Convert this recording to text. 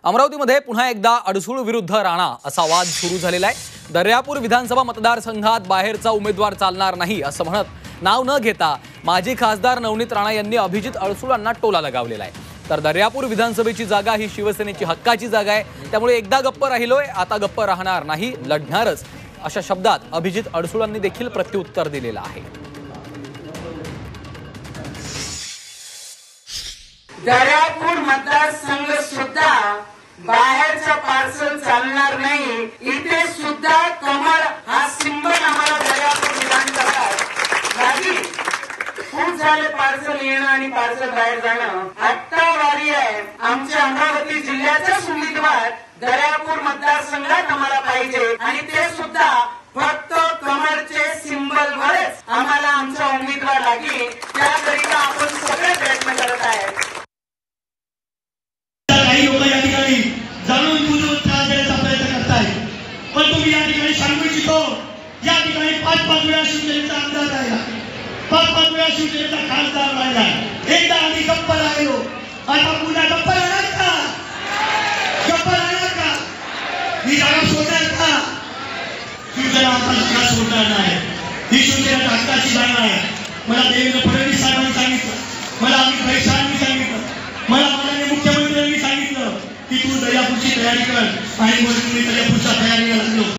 अमरावतीमध्ये पुन्हा एकदा अडसूळ विरुद्ध राणा असा वाद सुरू झालेला आहे। दर्यापूर विधानसभा मतदारसंघात बाहेरचा उमेदवार चालणार नाही असं म्हणत नाव न घेता माजी खासदार नवनीत राणा यांनी अभिजित अडसूळ यांना टोला लगावलेला आहे। तर दर्यापूर विधानसभेची जागा ही शिवसेनेची हक्काची जागा आहे, त्यामुळे एकदा गप्प राहिलोय आता गप्प राहणार नाही, लढणारच अशा शब्दात अभिजित अडसूळ यांनी देखील प्रत्युत्तर दिलेलं आहे। दर्यापूर मतदारसंघ सुद्धा बाहेरचा पार्सल चालणार नाही। इथे सुद्धा कमळ हा सिंबल आम्हाला दर्यापूर विधानसभेत नाही। खूप झाले पार्सल येणं आणि पार्सल बाहेर जाणं। आत्ता वारी आहे आमच्या अमरावती जिल्ह्याचाच उमेदवार दर्यापूर मतदारसंघात आम्हाला पाहिजे आणि ते सुद्धा फक्त कमळचे सिंबल वरच आम्हाला आमचा उमेदवार लागेल। त्याकरिता आपण सगळे प्रयत्न करत आहे। काही लोक या ठिकाणी जाणून बुजून त्रास देण्याचा प्रयत्न करताय, पण तुम्ही या ठिकाणी सांगू इच्छितो या ठिकाणी 5-5 वेळा शिवसेनेचा आमदार राहिला, 5-5 वेळा शिवसेनेचा खासदार राहिला। एकदा आम्ही गप्प राहिलो, आता पुन्हा गप्प राहणार का? गप्प राहणार का? ही जागा सोडणार का? शिवसेना आता जागा सोडणार नाही। ही शिवसेनेच्या हक्काची जागा आहे। मला देवेंद्र फडणवीस साहेबांनी सांगितलं, मला अमित भाई शहांनी सांगितलं, मला माननीय मुख्यमंत्र्यांनी सांगितलं की तू दर्यापूरची तयारी कर आणि मग मी दर्यापूरच्या तयारीला लागलो।